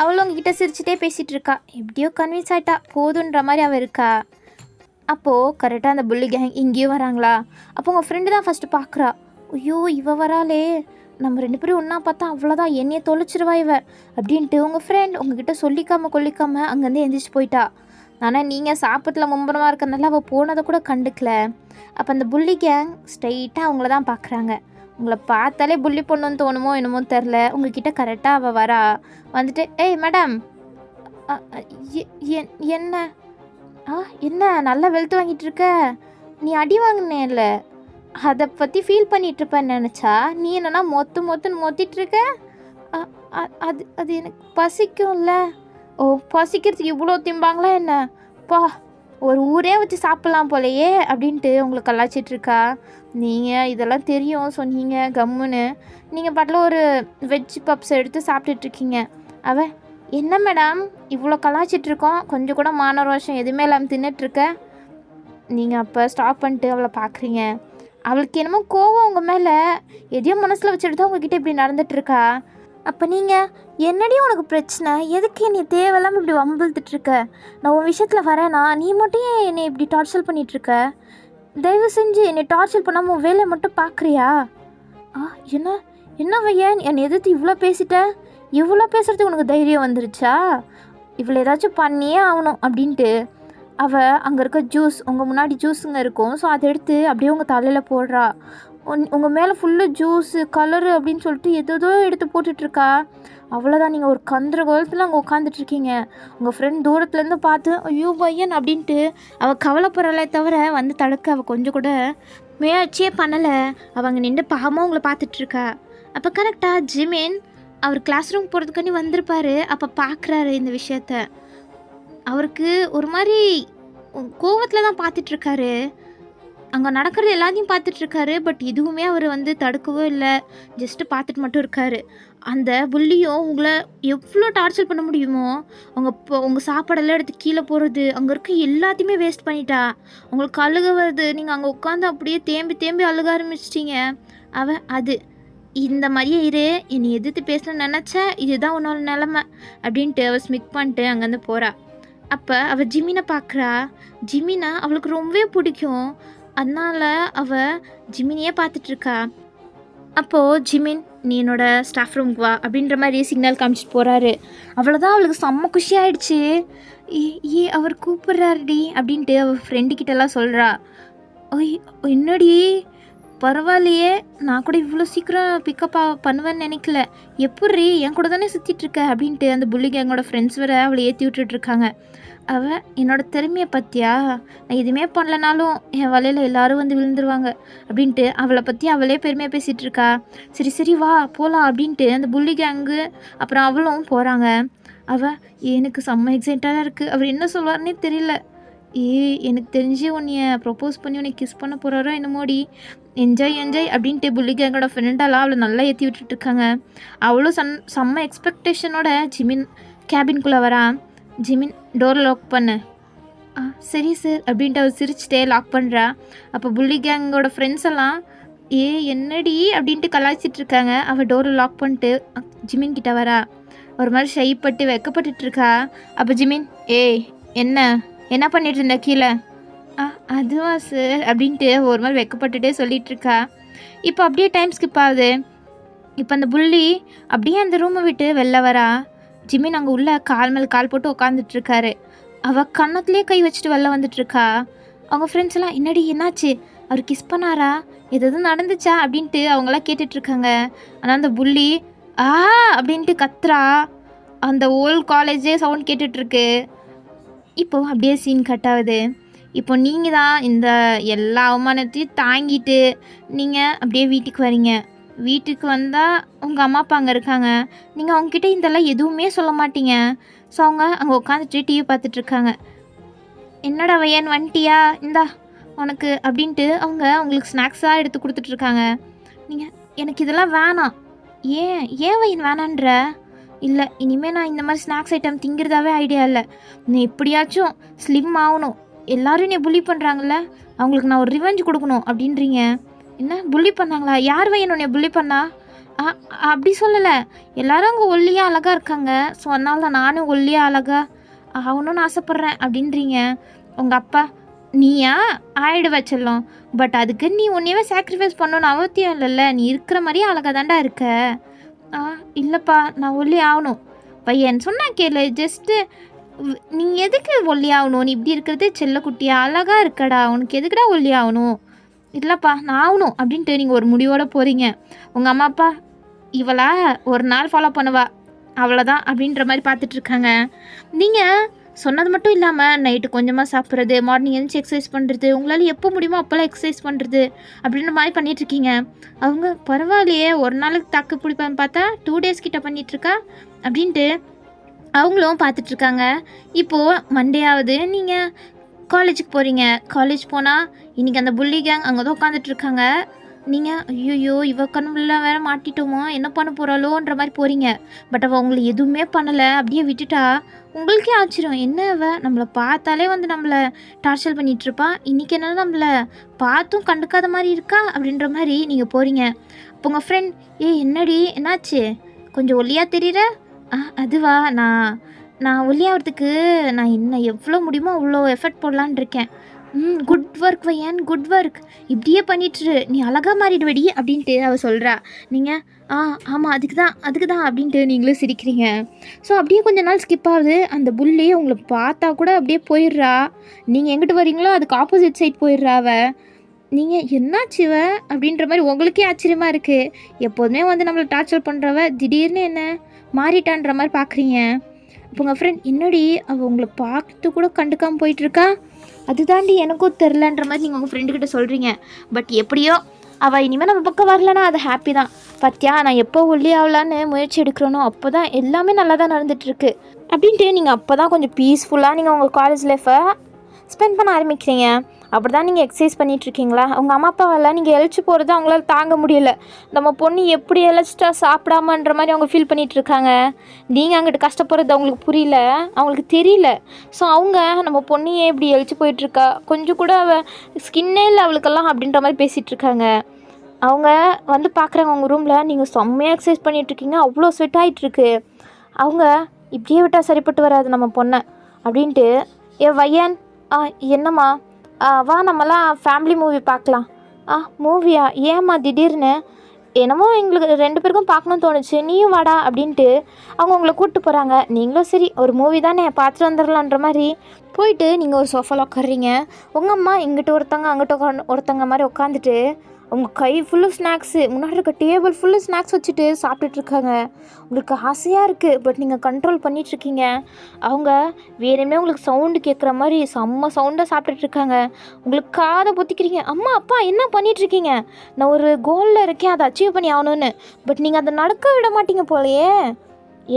அவளும் உங்ககிட்ட சிரிச்சுட்டே பேசிகிட்டு இருக்கா. எப்படியோ கன்வின்ஸ் ஆகிட்டா, போதுன்ற மாதிரி அவள் இருக்கா. அப்போது கரெக்டாக அந்த புள்ளி கேங் இங்கேயும் வராங்களா. அப்போ உங்கள் ஃப்ரெண்டு தான் ஃபஸ்ட்டு பார்க்குறா. ஐயோ இவ வராளே, நம்ம 2 பேரும் ஒன்றா பார்த்தா அவ்வளோதான், என்னையை தொலைச்சிருவா இவ அப்படின்ட்டு உங்கள் ஃப்ரெண்ட் உங்ககிட்ட கொல்லிக்காமல் அங்கேருந்து எந்திரிச்சு போயிட்டா. ஆனால் நீங்கள் சாப்பிட்ல மும்பரமாக இருக்கிறதுனால அவள் போனதை கூட கண்டுக்கல. அப்போ அந்த புள்ளி கேங் ஸ்ட்ரைட்டாக அவங்கள தான் பார்க்குறாங்க. உங்களை பார்த்தாலே புள்ளி பொண்ணுன்னு தோணுமோ என்னமோ தெரில. உங்ககிட்ட கரெக்டாக அவள் வரா. வந்துட்டு ஏய் மேடம், என்ன என்ன நல்லா வெளுத்து வாங்கிட்டு இருக்க? நீ அடி வாங்கினே இல்லை, அதை பற்றி ஃபீல் பண்ணிகிட்ருப்பேன்னு நினச்சா நீ என்னன்னா மொத்துன்னு மொத்திட்டுருக்க. அது அது எனக்கு பசிக்கும்ல. ஓ, பசிக்கிறதுக்கு இவ்வளோ திம்பாங்களா என்ன? பா, ஒரு ஊரே வச்சு சாப்பிட்லாம் போலையே அப்படின்ட்டு உங்களை கலாச்சிட்ருக்கா. நீங்கள் இதெல்லாம் தெரியும் சொன்னீங்க கம்முன்னு, நீங்கள் பாட்டில் ஒரு வெஜ் பப்ஸ் எடுத்து சாப்பிட்டுட்ருக்கீங்க. அவள் என்ன மேடம் இவ்வளோ கலாச்சிட்ருக்கோம், கொஞ்சம் கூட மாணவர் வருஷம் எதுவுமே இல்லாமல் தின்னுட்ருக்க. நீங்கள் அப்போ ஸ்டாப் பண்ணிட்டு அவளை பார்க்குறீங்க. அவளுக்கு என்னமோ கோவம் உங்கள் மேலே எதையோ மனசில் வச்சுட்டு தான் உங்ககிட்ட இப்படி நடந்துகிட்ருக்கா. அப்போ நீங்கள் என்னடி உனக்கு பிரச்சனை? எதுக்கு என்னை தேவையில்லாமல் இப்படி வம்பிழுத்துட்ருக்க? நான் உன் விஷயத்தில் வரேனா, நீ மட்டும் ஏன் என்னை இப்படி டார்ச்சர் பண்ணிகிட்ருக்க? தயவு செஞ்சு என்னை டார்ச்சர் பண்ணாமல் உன் வேலையை மட்டும் பார்க்குறியா? என்ன வையன் என்னை எதிர்த்து இவ்வளோ பேசிட்ட? இவ்வளோ பேசுகிறதுக்கு உனக்கு தைரியம் வந்துருச்சா? இவ்வளோ ஏதாச்சும் பண்ணியே ஆகணும் அப்படின்ட்டு அவள் அங்கே இருக்க ஜூஸ், உங்கள் முன்னாடி ஜூஸுங்க இருக்கும், ஸோ அதை எடுத்து அப்படியே உங்கள் தலையில் போடுறா. உங்கள் மேலே ஃபுல்லு ஜூஸு கலரு அப்படின்னு சொல்லிட்டு எதோ எடுத்து போட்டுட்ருக்கா. அவ்வளோதான், நீங்கள் ஒரு கந்தர கோலத்தில் அங்கே உட்காந்துட்ருக்கீங்க. உங்கள் ஃப்ரெண்ட் தூரத்துலேருந்து பார்த்து ஐயோ பையன் அப்படின்ட்டு அவள் கவலைப்படுறாளே தவிர வந்து தடுக்க அவள் கொஞ்சம் கூட முயற்சியே பண்ணலை. அவள் அங்கே நின்று பாவமாக உங்களை பார்த்துட்ருக்கா. அப்போ கரெக்டாக ஜிமின் அவர் கிளாஸ் ரூம் போகிறதுக்காண்டி வந்திருப்பார். அப்போ பார்க்குறாரு இந்த விஷயத்த. அவருக்கு ஒரு மாதிரி கோவத்தில் தான் பார்த்துட்ருக்காரு. அங்கே நடக்கிறது எல்லாத்தையும் பார்த்துட்ருக்காரு. பட் இதுவுமே அவர் வந்து தடுக்கவோ இல்லை, ஜஸ்ட்டு பார்த்துட்டு மட்டும் இருக்கார். அந்த புள்ளியும் உங்களை எவ்வளோ டார்ச்சர் பண்ண முடியுமோ உங்கள் சாப்பாடெல்லாம் எடுத்து கீழே போடுறது, அங்கே இருக்க எல்லாத்தையுமே வேஸ்ட் பண்ணிட்டா. உங்களுக்கு அழுக வருது, நீங்கள் அங்கே உட்காந்து அப்படியே தேம்பி அழுக ஆரம்பிச்சிட்டிங்க. அது இந்த மாதிரியே இரு, என்னை எதிர்த்து பேசணும்னு நினச்சேன், இதுதான் உன்னோட நிலமை அப்படின்ட்டு அவள் ஸ்மிக் பண்ணிட்டு அங்கேருந்து போகிறா. அப்போ அவள் ஜிமினை பார்க்குறா. ஜிமினை அவளுக்கு ரொம்பவே பிடிக்கும், அதனால் அவள் ஜிமினியே பார்த்துட்ருக்கா. அப்போது ஜிமின் நீ என்னோட ஸ்டாஃப் ரூமுக்கு வா அப்படின்ற மாதிரி சிக்னல் காமிச்சிட்டு போகிறாரு. அவ்வளோதான், அவளுக்கு செம்ம குஷி ஆகிடுச்சு. அவர் கூப்பிட்றாருடி அப்படின்ட்டு அவள் ஃப்ரெண்டுக்கிட்டலாம் சொல்கிறா. ஓய் என்னடி பரவாயில்லையே, நான் கூட இவ்வளோ சீக்கிரம் பிக்கப் பண்ணுவேன்னு நினைக்கல, எப்படி என் கூட தானே சுற்றிட்டுருக்க அப்படின்ட்டு அந்த புள்ளி கேங்கோட ஃப்ரெண்ட்ஸ் வேறு அவளை ஏற்றி விட்டுட்ருக்காங்க. அவள் என்னோட திறமையை பற்றியா, நான் எதுவுமே பண்ணலனாலும் என் வலையில் எல்லோரும் வந்து விழுந்துருவாங்க அப்படின்ட்டு அவளை பற்றி அவளே பெருமையாக பேசிகிட்ருக்கா. சரி வா போகலாம் அப்படின்ட்டு அந்த புள்ளி கேங்கு அப்புறம் அவளும் போகிறாங்க. எனக்கு செம்ம எக்ஸைட்டாக இருக்குது, அவர் என்ன சொல்வார்னே தெரியல. எனக்கு தெரிஞ்சு உன்னைய ப்ரப்போஸ் பண்ணி உன்னை கிஸ் பண்ண போகிறாரோ என்னமோடி, என்ஜாய் அப்படின்ட்டு புள்ளி கேங்கோட ஃப்ரெண்டெல்லாம் அவளை நல்லா ஏற்றி விட்டுட்ருக்காங்க. அவளும் செம்ம எக்ஸ்பெக்டேஷனோட ஜிமின் கேபின்குள்ளே வரா. ஜிமின் டோர் லாக் பண்ணு. சரி சார் அப்படின்ட்டு அவள் சிரிச்சிட்டே லாக் பண்ணுறா. அப்போ புள்ளி கேங்கோட ஃப்ரெண்ட்ஸ் எல்லாம் என்னடி அப்படின்ட்டு கலாய்ச்சிட்ருக்காங்க. அவள் டோரை லாக் பண்ணிட்டு ஜிமின் கிட்ட வரா. ஒரு மாதிரி ஷைப்பட்டு வெக்கப்பட்டுட்ருக்கா. அப்போ ஜிமின் என்ன என்ன பண்ணிட்டு இருந்த கீழே? அதுவா சார் அப்படின்ட்டு ஒரு மாதிரி வெக்கப்பட்டுட்டே சொல்லிட்டு இருக்கா. இப்போ அப்படியே டைம் ஸ்கிப் ஆகுது. இப்போ அந்த புள்ளி அப்படியே அந்த ரூமை விட்டு வெளில வரா. ஜிமின் அங்கே உள்ள கால் மேல் கால் போட்டு உட்காந்துட்ருக்காரு. அவள் கன்னத்துலேயே கை வச்சுட்டு வெளில வந்துட்டுருக்கா. அவங்க ஃப்ரெண்ட்ஸ் எல்லாம் என்னடி என்னாச்சு, அவர் கிஸ் பண்ணாரா, எதுவும் நடந்துச்சா அப்படின்ட்டு அவங்களாம் கேட்டுட்ருக்காங்க. ஆனால் அந்த புள்ளி அப்படின்ட்டு கத்துறா. அந்த ஓல்ட் காலேஜே சவுண்ட் கேட்டுட்ருக்கு. இப்போது அப்படியே சீன் கட் ஆகுது. இப்போ நீங்கள் தான் இந்த எல்லா அவமானத்தையும் தாங்கிட்டு நீங்கள் அப்படியே வீட்டுக்கு வரீங்க. வீட்டுக்கு வந்தால் உங்கள் அம்மா அப்பா அங்கே இருக்காங்க. நீங்கள் அவங்கக்கிட்ட இதெல்லாம் எதுவுமே சொல்ல மாட்டீங்க. ஸோ அவங்க அங்கே உட்காந்துட்டு டிவி பார்த்துட்ருக்காங்க. என்னடா வையன் வந்துட்டியா, இந்தா உனக்கு அப்படின்ட்டு அவங்க அவங்களுக்கு ஸ்நாக்ஸாக எடுத்து கொடுத்துட்ருக்காங்க. நீங்கள் எனக்கு இதெல்லாம் வேணாம். ஏன் வையன் வேணான்ற? இல்லை, இனிமேல் நான் இந்த மாதிரி ஸ்நாக்ஸ் ஐட்டம் திங்கிறதாவே ஐடியா இல்லை. நீ எப்படியாச்சும் ஸ்லிம் ஆகணும். எல்லோரும் நீ புள்ளி பண்ணுறாங்கல்ல, அவங்களுக்கு நான் ஒரு ரிவெஞ்ச் கொடுக்கணும் அப்படின்றீங்க. என்ன புள்ளி பண்ணாங்களா? யார் வையன் உன்னை புள்ளி பண்ணா? அப்படி சொல்லலை, எல்லோரும் அங்கே ஒல்லியாக அழகாக இருக்காங்க. ஸோ அதனால தான் நானும் ஒல்லியாக அழகாக ஆகணும்னு ஆசைப்பட்றேன் அப்படின்றீங்க. உங்கள் அப்பா நீயா ஆயிடு வச்சிடலாம், பட் அதுக்கு நீ உன்னையவே சாக்ரிஃபைஸ் பண்ணணும்னு அவசியம் இல்லைல்ல. நீ இருக்கிற மாதிரியே அழகாக தாண்டா இருக்க. இல்லைப்பா, நான் ஒல்லி ஆகணும். பையன் சொன்னா கேளு. ஜஸ்ட்டு நீ எதுக்கு ஒல்லி ஆகணும்? நீ இப்படி இருக்கிறது செல்லக்குட்டியா அழகாக இருக்கடா, உனக்கு எதுக்குடா ஒல்லி ஆகணும்? இல்லைப்பா நான் ஆகணும் அப்படின்ட்டு நீங்கள் ஒரு முடிவோடு போகிறீங்க. உங்கள் அம்மா அப்பா இவளா ஒரு நாள் ஃபாலோ பண்ணுவா, அவ்வளோதான் அப்படின்ற மாதிரி பார்த்துட்ருக்காங்க. நீங்கள் சொன்னது மட்டும் இல்லாமல் நைட்டு கொஞ்சமாக சாப்பிட்றது, மார்னிங் எழுந்துச்சி எக்ஸசைஸ் பண்ணுறது, உங்களால் எப்போ முடியுமோ அப்போல்லாம் எக்ஸசைஸ் பண்ணுறது அப்படின்ற மாதிரி பண்ணிகிட்ருக்கீங்க. அவங்க பரவாயில்லையே, ஒரு நாளுக்கு தாக்கு பிடிப்பான்னு பார்த்தா 2 days கிட்ட பண்ணிகிட்ருக்கா அப்படின்ட்டு அவங்களும் பார்த்துட்ருக்காங்க. இப்போது மண்டேயாவது நீங்கள் காலேஜுக்கு போகிறீங்க. காலேஜ் போனால் இன்றைக்கி அந்த புள்ளி கேங் அங்கே தான் உட்காந்துட்ருக்காங்க. நீங்கள் ஐயோ இவ கண்ணுல வேறு மாட்டிட்டோமோ, என்ன பண்ண போகிறாளோன்ற மாதிரி போகிறீங்க. பட் அவள் உங்களை எதுவுமே பண்ணலை, அப்படியே விட்டுட்டா. உங்களுக்கே ஆச்சரியம், என்ன அவள் நம்மளை பார்த்தாலே வந்து நம்மளை டார்ச்சர் பண்ணிகிட்ருப்பா, இன்றைக்கி என்ன நம்மளை பார்த்தும் கண்டுக்காத மாதிரி இருக்கா அப்படின்ற மாதிரி நீங்கள் போகிறீங்க. அப்போ உங்கள் ஃப்ரெண்ட் என்னடி என்னாச்சு, கொஞ்சம் ஒல்லியாக தெரியுற? அதுவா, நான் ஒல்லியாகிறதுக்கு நான் என்ன எவ்வளோ முடியுமோ அவ்வளோ எஃபர்ட் போடலான் இருக்கேன். குட் ஒர்க் வையன், குட் ஒர்க், இப்படியே பண்ணிட்டுரு, நீ அழகாக மாறிடுவடி அப்படின்ட்டு அவள் சொல்கிறா. நீங்கள் ஆமாம் அதுக்கு தான் அப்படின்ட்டு நீங்களும் சிரிக்கிறீங்க. ஸோ அப்படியே கொஞ்ச நாள் ஸ்கிப் ஆகுது. அந்த புள்ளி உங்களை பார்த்தா கூட அப்படியே போயிடுறா. நீங்கள் எங்கிட்ட வரீங்களோ அதுக்கு ஆப்போசிட் சைட் போயிடுறா அவள். நீங்கள் என்னாச்சுவ அப்படின்ற மாதிரி உங்களுக்கே ஆச்சரியமாக இருக்குது. எப்போதுமே வந்து நம்மளை டார்ச்சர் பண்ணுறவ திடீர்னு என்ன மாறிட்டான்ற மாதிரி பார்க்குறீங்க. இப்போ உங்கள் ஃப்ரெண்ட் என்னடி அவள் உங்களை பார்த்து கூட கண்டுக்காமல் போயிட்டுருக்கா, அதுதாண்டி எனக்கும் தெரிலன்ற மாதிரி நீங்கள் உங்கள் ஃப்ரெண்டுக்கிட்ட சொல்கிறீங்க. பட் எப்படியோ அவள் இனிமேல் நம்ம பக்கம் வரலன்னா அது ஹாப்பி தான். பார்த்தியா, நான் எப்போ ஒல்லி ஆகலான்னு முயற்சி எடுக்கிறனோ அப்போ தான் எல்லாமே நல்லா தான் நடந்துகிட்ருக்கு அப்படின்ட்டு நீங்கள் அப்போ தான் கொஞ்சம் பீஸ்ஃபுல்லாக நீங்கள் உங்கள் காலேஜ் லைஃப்பை ஸ்பெண்ட் பண்ண ஆரம்பிக்கிறீங்க. அப்படி தான் நீங்கள் எக்ஸசைஸ் பண்ணிகிட்ருக்கீங்களா? உங்கள் அம்மா அப்பாவெல்லாம் நீங்கள் எழுச்சி போகிறது அவங்களால தாங்க முடியலை. நம்ம பொண்ணு எப்படி எழைச்சிட்டா சாப்பிடாமன்ற மாதிரி அவங்க ஃபீல் பண்ணிகிட்ருக்காங்க. நீங்கள் அங்கிட்டு கஷ்டப்படுறது அவங்களுக்கு புரியல, அவங்களுக்கு தெரியல. ஸோ அவங்க நம்ம பொண்ணையே இப்படி எழுச்சி போயிட்டுருக்கா, கொஞ்சம் கூட அவள் ஸ்கின்னே இல்லை அவளுக்கெல்லாம் அப்படின்ற மாதிரி பேசிகிட்ருக்காங்க. அவங்க வந்து பார்க்குறாங்க உங்கள் ரூமில் நீங்கள் செம்மையாக எக்ஸசைஸ் பண்ணிகிட்ருக்கீங்க, அவ்வளோ ஸ்வெட் ஆகிட்டுருக்கு. அவங்க இப்படியே விட்டால் சரிப்பட்டு வராது நம்ம பொண்ணை அப்படின்ட்டு. வையன் என்னம்மா, வா நம்மலாம் ஃபேமிலி மூவி பார்க்கலாம். மூவியா, ஏம்மா திடீர்னு? என்னமோ எங்களுக்கு 2 பேருக்கும் பார்க்கணுன்னு தோணுச்சு, நீயும் வாடா அப்படின்ட்டு அவங்க உங்களை கூப்பிட்டு போகிறாங்க. நீங்களும் சரி ஒரு மூவி தானே பார்த்துட்டு வந்துடலான்ற மாதிரி போயிட்டு நீங்கள் ஒரு சோஃபாவில் உட்காடுறீங்க. உங்கள் அம்மா இங்கிட்ட ஒருத்தங்க அங்கிட்ட ஒருத்தங்க மாதிரி உட்காந்துட்டு உங்கள் கை ஃபுல்லு ஸ்நாக்ஸு, முன்னாடி இருக்க டேபிள் ஃபுல்லு ஸ்நாக்ஸ் வச்சுட்டு சாப்பிட்டுட்ருக்காங்க. உங்களுக்கு ஆசையாக இருக்குது, பட் நீங்கள் கண்ட்ரோல் பண்ணிகிட்ருக்கீங்க. அவங்க வேணுமே உங்களுக்கு சவுண்டு கேட்குற மாதிரி செம்ம சவுண்டாக சாப்பிட்டுட்ருக்காங்க. உங்களுக்கு காதை பொத்திக்கிறீங்க. அம்மா அப்பா என்ன பண்ணிகிட்ருக்கீங்க? நான் ஒரு கோலில் இருக்கேன், அதை அச்சீவ் பண்ணி ஆகணுன்னு. பட் நீங்கள் அதை நடக்க விட மாட்டீங்க போலையே.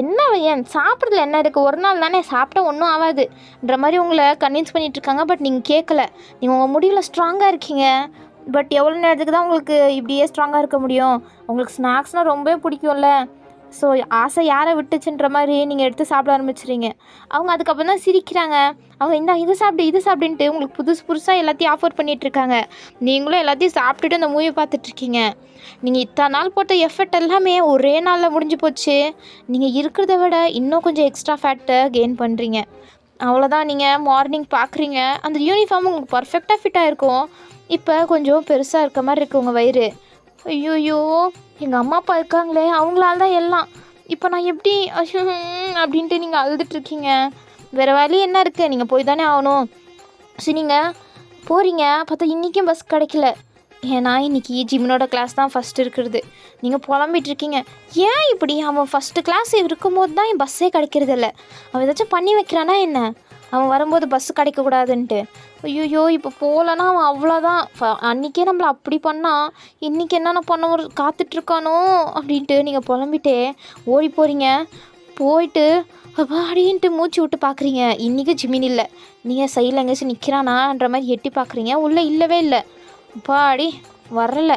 என்ன ஏன் சாப்பிட்றதுல என்ன இருக்குது, ஒரு நாள் தானே சாப்பிட்டா ஒன்றும் ஆகாதுன்ற மாதிரி உங்களை கன்வின்ஸ் பண்ணிகிட்ருக்காங்க. பட் நீங்கள் கேட்கல. நீங்கள் உங்கள் முடிவில் ஸ்ட்ராங்காக இருக்கீங்க. பட் எவ்வளோ நேரத்துக்கு தான் உங்களுக்கு இப்படியே ஸ்ட்ராங்காக இருக்க முடியும்? உங்களுக்கு ஸ்நாக்ஸ்னால் ரொம்பவே பிடிக்கும்ல. ஸோ ஆசை யாரை விட்டுச்சுன்ற மாதிரி நீங்கள் எடுத்து சாப்பிட ஆரம்பிச்சிடுறீங்க. அவங்க அதுக்கப்புறம் தான் சிரிக்கிறாங்க. அவங்க இது சாப்பிடுன்ட்டு உங்களுக்கு புதுசாக எல்லாத்தையும் ஆஃபர் பண்ணிகிட்ருக்காங்க. நீங்களும் எல்லாத்தையும் சாப்பிட்டுட்டு அந்த மூவி பார்த்துட்ருக்கீங்க. நீங்கள் இத்தனை நாள் போட்ட எஃபர்ட் எல்லாமே ஒரே நாளில் முடிஞ்சு போச்சு. நீங்கள் இருக்கிறத விட இன்னும் கொஞ்சம் எக்ஸ்ட்ரா ஃபேட்டை கெயின் பண்ணுறீங்க. அவ்வளோதான். நீங்கள் மார்னிங் பார்க்குறீங்க, அந்த யூனிஃபார்ம் உங்களுக்கு பர்ஃபெக்டாக ஃபிட் ஆகிருக்கும். இப்போ கொஞ்சம் பெருசாக இருக்க மாதிரி இருக்குது உங்கள் வயிறு. ஐயோயோ, எங்கள் அம்மா அப்பா இருக்காங்களே, அவங்களால தான் எல்லாம். இப்போ நான் எப்படி அப்படின்ட்டு நீங்கள் அழுதுட்ருக்கீங்க. வேறு வழி என்ன இருக்குது, நீங்கள் போய் தானே ஆகணும். சரி, நீங்கள் போகிறீங்க, பார்த்தா இன்றைக்கும் பஸ் கிடைக்கல. ஏன்னா இன்றைக்கி ஜிம்னோட கிளாஸ் தான் ஃபஸ்ட்டு இருக்கிறது. நீங்கள் புலம்பிகிட்ருக்கீங்க, ஏன் இப்படி? அவன் ஃபஸ்ட்டு கிளாஸ் இருக்கும்போது தான் என் பஸ்ஸே கிடைக்கிறதில்ல. அவன் ஏதாச்சும் பண்ணி வைக்கிறானா என்ன? அவன் வரும்போது பஸ்ஸு கிடைக்கக்கூடாதுன்ட்டு. ஐயோ, இப்போ போகலன்னா அவன் அவ்வளோதான். அன்றைக்கே நம்மளை அப்படி பண்ணால் இன்றைக்கி என்னென்ன பண்ண காத்துட்ருக்கானோ அப்படின்ட்டு நீங்கள் புலம்பிட்டே ஓடி போகிறீங்க. போயிட்டு அப்படின்ட்டு மூச்சு விட்டு பார்க்குறீங்க. இன்றைக்கி ஜிமின் இல்லை. நீங்கள் சைடில் எங்கேயாச்சும் நிற்கிறானான்ற மாதிரி எட்டி பார்க்குறீங்க. உள்ளே இல்லவே இல்லை. பாடி வரல,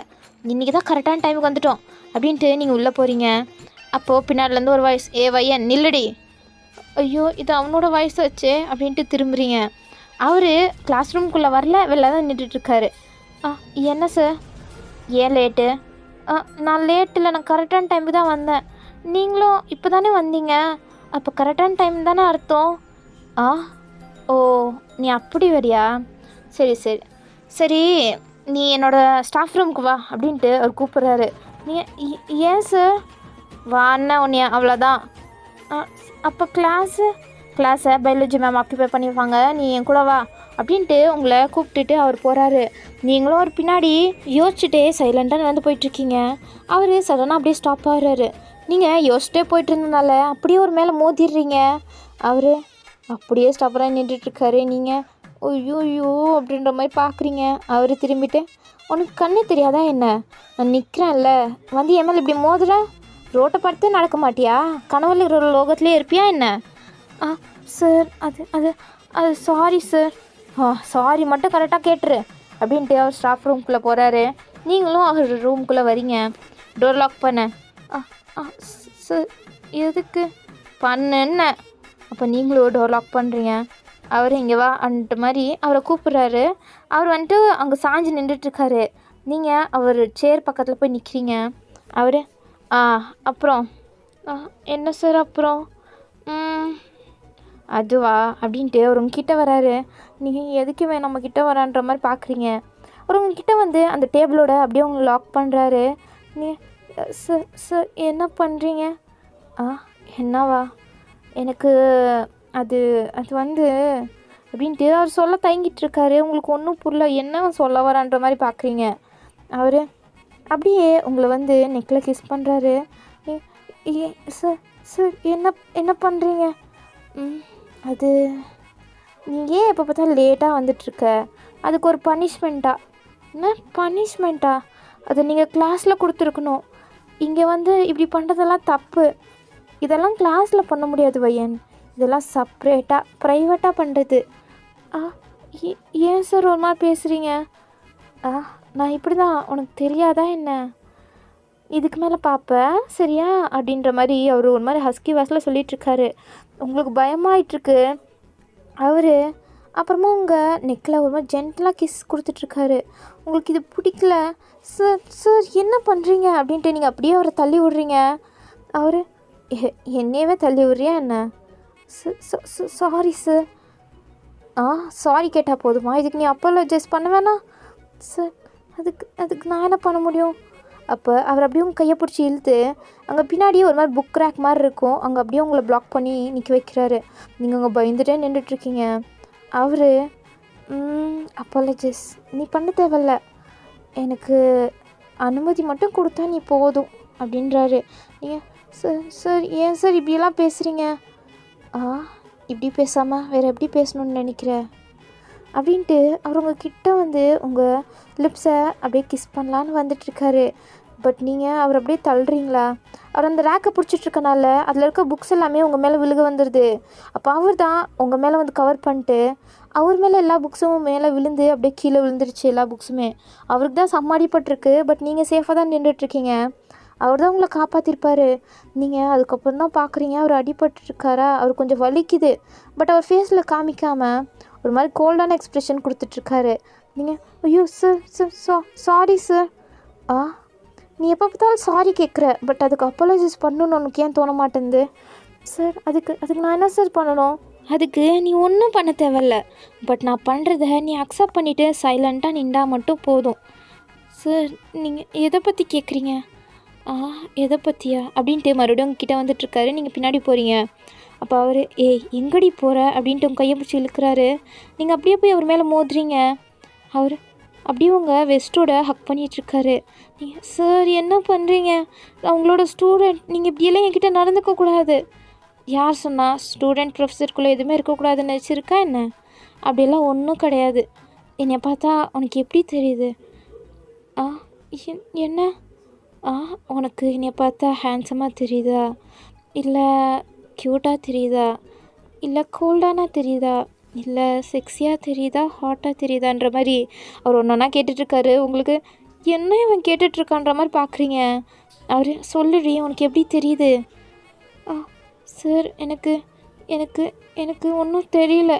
இன்றைக்கி தான் கரெக்டான டைமுக்கு வந்துட்டோம் அப்படின்ட்டு நீங்கள் உள்ளே போகிறீங்க. அப்போது பின்னாடிலேருந்து ஒரு வாய்ஸ், ஏ வையன் நில்லுடி. ஐயோ, இது அவனோட வாய்ஸ் வச்சே அப்படின்ட்டு திரும்புறீங்க. அவர் கிளாஸ் ரூம்குள்ளே வரல, வெளில தான் நின்றுட்டுருக்காரு. என்ன சார், ஏன் லேட்டு? நான் லேட் இல்லை, நான் கரெக்டான டைமுக்கு தான் வந்தேன். நீங்களும் இப்போ தானே வந்தீங்க, அப்போ கரெக்டான டைம் தானே அர்த்தம். ஓ, நீ அப்படி வரியா? சரி சரி சரி, நீ என்னோடய ஸ்டாஃப் ரூமுக்கு வா அப்படின்ட்டு அவர் கூப்பிட்றாரு. நீ ஏன் சார்? வான்னா உன்னைய, அவ்வளோதான். அப்போ கிளாஸை பயாலஜி மேம் ஆக்குபை பண்ணியிருப்பாங்க, நீ என் கூட வா அப்படின்ட்டு உங்களை கூப்பிட்டுட்டு அவர் போகிறாரு. நீங்களும் அவர் பின்னாடி யோசிச்சுட்டே சைலண்டாக நடந்து போயிட்டுருக்கீங்க. அவர் சடனாக அப்படியே ஸ்டாப் ஆகிறாரு. நீங்கள் யோசிச்சுட்டே போயிட்டு இருந்தனால அப்படியே ஒரு மேலே மோதிடுறீங்க. அவர் அப்படியே ஸ்டாப்பராக நின்றுட்டுருக்காரு. நீங்கள் ஐயோ அப்படின்ற மாதிரி பார்க்குறீங்க. அவர் திரும்பிட்டு, உனக்கு கண்ணு தெரியாதா என்ன? நான் நிற்கிறேன்ல, வந்து என் மேலே இப்படி மோதுறேன். ரோட்டை பார்த்து நடக்க மாட்டியா? கனவுல லோகத்துலேயே இருப்பியா என்ன? சார், அது சாரி சார். சாரி மட்டும் கரெக்டாக கேட்டுரு அப்படின்ட்டு அவர் ஸ்டாஃப் ரூம்குள்ளே போகிறாரு. நீங்களும் அவர் ரூம்குள்ளே வரீங்க. டோர் லாக் பண்ண. சார், எதுக்கு பண்ணுன்னு? அப்போ நீங்களும் டோர் லாக் பண்ணுறீங்க. அவர் இங்கே வா அன்ட்டு மாதிரி அவரை கூப்பிட்றாரு. அவர் வந்துட்டு அங்கே சாஞ்சு நின்றுட்டுருக்காரு. நீங்கள் அவர் சேர் பக்கத்தில் போய் நிற்கிறீங்க. அவர் அப்புறம் என்ன சார் அப்புறம்? அதுவா அப்படின்ட்டு அவர் உங்ககிட்ட வராரு. நீங்கள் எதுக்கு நம்மக்கிட்ட வரான்ற மாதிரி பார்க்குறீங்க. அவர் உங்ககிட்ட வந்து அந்த டேபிளோட அப்படியே உங்களை லாக் பண்ணுறாரு. நீ சார் என்ன பண்ணுறீங்க? என்னவா? எனக்கு அது வந்து அப்படின்ட்டு அவர் சொல்ல தயங்கிட்டுருக்காரு. உங்களுக்கு ஒன்றும் புரியல, என்ன சொல்ல வரான்ற மாதிரி பார்க்குறீங்க. அவர் அப்படியே உங்களை வந்து நெக்கில் கிஸ் பண்ணுறாரு. சார் என்ன பண்ணுறீங்க? அது நீ ஏன் எப்போ பார்த்தாலும் லேட்டாக வந்துட்டுருக்க? அதுக்கு ஒரு பனிஷ்மெண்ட்டா? என்ன பனிஷ்மெண்ட்டா? அதை நீங்கள் கிளாஸில் கொடுத்துருக்கணும். இங்கே வந்து இப்படி பண்ணுறதெல்லாம் தப்பு. இதெல்லாம் கிளாஸில் பண்ண முடியாது வையன். இதெல்லாம் செப்ரேட்டாக ப்ரைவேட்டாக பண்ணுறது. ஏன் சார் ஒரு மாதிரி பேசுகிறீங்க? நான் இப்படி தான், உனக்கு தெரியாதா என்ன? இதுக்கு மேலே பார்ப்பேன் சரியா அப்படின்ற மாதிரி அவர் ஒரு மாதிரி ஹஸ்கி வாஸில் சொல்லிகிட்ருக்காரு. உங்களுக்கு பயமாயிட்ருக்கு. அவர் அப்புறமா உங்கள் நெக்கில் ஒரு மாதிரி ஜென்டலாக கிஸ் கொடுத்துட்ருக்காரு. உங்களுக்கு இது பிடிக்கல. சார் என்ன பண்ணுறீங்க அப்படின்ட்டு நீங்கள் அப்படியே அவரை தள்ளி விட்றீங்க. அவர் என்னையவே தள்ளி விட்றியா என்ன? Sorry sir. சாரி கேட்டால் போதுமா? இதுக்கு நீ அப்பாலஜைஸ் பண்ண வேணாம் சார். அதுக்கு நான் என்ன பண்ண முடியும்? அப்போ அவர் அப்படியே உங்கள் கையை பிடிச்சி இழுத்து அங்கே பின்னாடியே ஒரு மாதிரி புக் ரேக் மாதிரி இருக்கும், அங்கே அப்படியே உங்களை பிளாக் பண்ணி நிற்க வைக்கிறாரு. நீங்கள் அங்கே பயந்துட்டே நின்றுட்டுருக்கீங்க. அவர் அப்பாலஜைஸ் நீ பண்ண தேவையில்ல, எனக்கு அனுமதி மட்டும் கொடுத்தா நீ போதும் அப்படின்றாரு. நீங்கள் சார் ஏன் சார் இப்படியெல்லாம் பேசுகிறீங்க? இப்படி பேசாமல் வேறு எப்படி பேசணுன்னு நினைக்கிற அப்படின்ட்டு அவர் உங்ககிட்ட வந்து உங்கள் லிப்ஸை அப்படியே கிஸ் பண்ணலான்னு வந்துட்டுருக்காரு. பட் நீங்கள் அவர் அப்படியே தள்ளுறீங்களா? அவர் அந்த ரேக்கை பிடிச்சிட்ருக்கனால அதில் இருக்க புக்ஸ் எல்லாமே உங்கள் மேலே விழுக வந்துடுது. அப்போ அவர் தான் உங்கள் மேலே வந்து கவர் பண்ணிட்டு அவர் மேலே எல்லா புக்ஸும் மேலே விழுந்து அப்படியே கீழே விழுந்துருச்சு. எல்லா புக்ஸுமே அவருக்கு தான் சம்மாடிப்பட்டிருக்கு. பட் நீங்கள் சேஃபாக தான் நின்றுட்டுருக்கீங்க. அவர் தான் உங்களை காப்பாற்றிருப்பார். நீங்கள் அதுக்கப்புறம் தான் பார்க்குறீங்க அவர் அடிபட்டுருக்காரா, அவர் கொஞ்சம் வலிக்குது. பட் அவர் ஃபேஸில் காமிக்காமல் ஒரு மாதிரி கோல்டான எக்ஸ்ப்ரெஷன் கொடுத்துட்ருக்காரு. நீங்கள் ஐயோ சார் சாரி சார். நீ எப்போ பார்த்தாலும் சாரி கேட்குற, பட் அதுக்கு அப்பாலஜைஸ் பண்ணணுன்னு உனக்கு ஏன் தோண மாட்டேங்குது? சார் அதுக்கு நான் என்ன சார் பண்ணணும்? அதுக்கு நீ ஒன்றும் பண்ண தேவையில்ல. பட் நான் பண்ணுறத நீ அக்செப்ட் பண்ணிவிட்டு சைலண்ட்டாக நின்றா மட்டும் போதும். சார் நீங்கள் எதை பற்றி கேட்குறீங்க? எதை பற்றியா அப்படின்ட்டு மறுபடியும் உங்ககிட்ட வந்துட்டுருக்காரு. நீங்கள் பின்னாடி போகிறீங்க. அப்போ அவர் எங்கடி போகிற அப்படின்ட்டு உங்கள் கையை பிடிச்சி இழுக்கிறாரு. நீங்கள் அப்படியே போய் அவர் மேலே மோதுறீங்க. அவர் அப்படியே உங்கள் வெஸ்ட்டோட ஹக் பண்ணிகிட்ருக்காரு. நீங்கள் சார் என்ன பண்ணுறீங்க? நான் உங்களோட ஸ்டூடெண்ட், நீங்கள் இப்படியெல்லாம் என்கிட்ட நடந்துக்கக்கூடாது. யார் சொன்னால் ஸ்டூடெண்ட் ப்ரொஃபஸருக்குள்ளே எதுவுமே இருக்கக்கூடாதுன்னு வச்சுருக்கா என்ன? அப்படியெல்லாம் ஒன்றும் கிடையாது. என்னை பார்த்தா உனக்கு எப்படி தெரியுது? என்ன உனக்கு என்னை பார்த்தா ஹேண்ட்ஸமாக தெரியுதா, இல்லை க்யூட்டாக தெரியுதா, இல்லை கோல்டானா தெரியுதா, இல்லை செக்ஸியாக தெரியுதா, ஹாட்டாக தெரியுதான்ற மாதிரி அவர் ஒன்று ஒன்றா கேட்டுட்ருக்காரு. உங்களுக்கு என்ன இவன் கேட்டுட்ருக்கான்ற மாதிரி பார்க்குறீங்க. அவர் சொல்லுடி உனக்கு எப்படி தெரியுது? சார் எனக்கு எனக்கு எனக்கு ஒன்றும் தெரியல.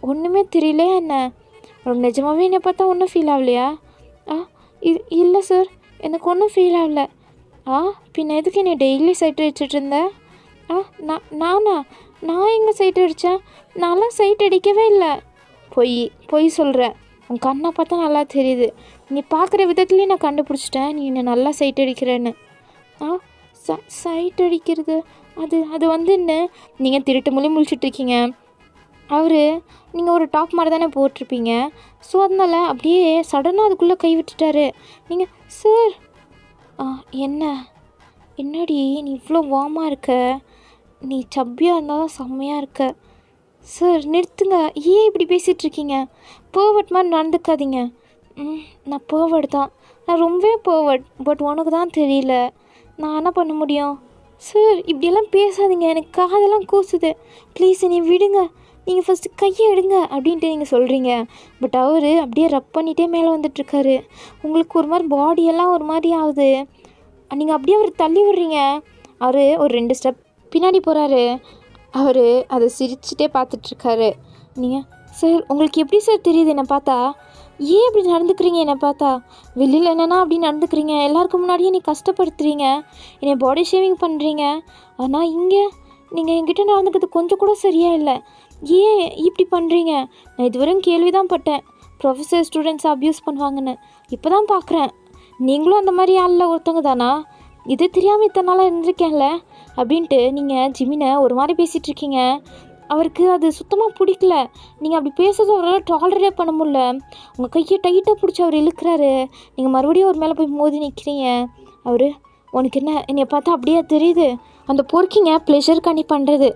ஒன்றுமே தெரியலையா என்ன? உனக்கு நிஜமாகவே என்னை பார்த்தா ஒன்றும் ஃபீல் ஆகலையா? இல்லை சார் எனக்கு ஒன்றும் ஃபீல் ஆகல. பின்ன எதுக்கு என்னை டெய்லி சைட் அடிச்சுட்டு இருந்தேன்? நான் எங்கே சைட் அடித்தேன்? நான்லாம் சைட் அடிக்கவே இல்லை. பொய் சொல்கிறேன். உன் கண்ணை பார்த்தா நல்லா தெரியுது. நீ பார்க்குற விதத்துலேயும் நான் கண்டுபிடிச்சிட்டேன் நீ என்னை நல்லா சைட் அடிக்கிறேன்னு. சைட் அடிக்கிறது அது வந்துன்னு நீங்கள் திருட்டு மொழி முழிச்சிட்ருக்கீங்க. நீங்கள் ஒரு டாப் மாதிரி தானே போட்டிருப்பீங்க. ஸோ அதனால் அப்படியே சடனாக அதுக்குள்ளே கை விட்டுட்டாரு. நீங்கள் சார் என்னடி நீ இவ்வளோ வார்மாக இருக்க? நீ சப்பியாக இருந்தால் தான் செம்மையாக இருக்க. சார் நிறுத்துங்க, ஏன் இப்படி பேசிகிட்ருக்கீங்க? பேர்வர்ட் மாதிரி நடந்துக்காதீங்க. நான் பேர்வர்ட் தான், நான் ரொம்பவே பேர்வர்ட். பட் உனக்கு தான் தெரியல. நான் என்ன பண்ண முடியும்? சார் இப்படியெல்லாம் பேசாதீங்க, எனக்கு காதெல்லாம் கூசுது. ப்ளீஸ் என்னை விடுங்க, நீங்கள் ஃபஸ்ட்டு கையை எடுங்க அப்படின்ட்டு நீங்கள் சொல்கிறீங்க. பட் அவர் அப்படியே ரப் பண்ணிகிட்டே மேலே வந்துட்டுருக்காரு. உங்களுக்கு ஒரு மாதிரி பாடியெல்லாம் ஒரு மாதிரி ஆகுது. நீங்கள் அப்படியே அவர் தள்ளி விடுறீங்க. அவர் ஒரு 2 ஸ்டெப் பின்னாடி போகிறாரு. அவர் அதை சிரிச்சுட்டே பார்த்துட்ருக்காரு. நீங்கள் சார் உங்களுக்கு எப்படி சார் தெரியுது என்னை பார்த்தா? ஏன் இப்படி நடந்துக்கிறீங்க என்னை பார்த்தா? வெளியில் என்னென்னா அப்படி நடந்துக்கிறீங்க, எல்லாருக்கும் முன்னாடியே நீ கஷ்டப்படுத்துறீங்க, என்னை பாடி ஷேவிங் பண்ணுறீங்க. ஆனால் இங்கே நீங்கள் என்கிட்ட நடந்துக்கிறது கொஞ்சம் கூட சரியாக இல்லை. ஏன் இப்படி பண்ணுறீங்க? நான் இதுவரையும் கேள்வி தான் பட்டேன் ப்ரொஃபஸர் ஸ்டூடெண்ட்ஸை அப்யூஸ் பண்ணுவாங்கன்னு. இப்போ தான் பார்க்குறேன் நீங்களும் அந்த மாதிரி ஆளில் ஒருத்தவங்க தானா? இது தெரியாமல் இத்தனை நாளாக இருந்திருக்கேன்ல அப்படின்ட்டு நீங்கள் ஜிமினை ஒரு மாதிரி பேசிகிட்ருக்கீங்க. அவருக்கு அது சுத்தமாக பிடிக்கல. நீங்கள் அப்படி பேசுறது அவரால் டாலரே பண்ண முடியல. உங்கள் கையை டைட்டாக பிடிச்சி அவர் இழுக்கிறாரு. நீங்கள் மறுபடியும் அவர் மேலே போய் மோதி நிற்கிறீங்க. அவர் உனக்கு என்னை பார்த்தா அப்படியே தெரியுது? அந்த பொறுக்கிங்க ப்ளெஷருக்காண்டி பண்ணுறது.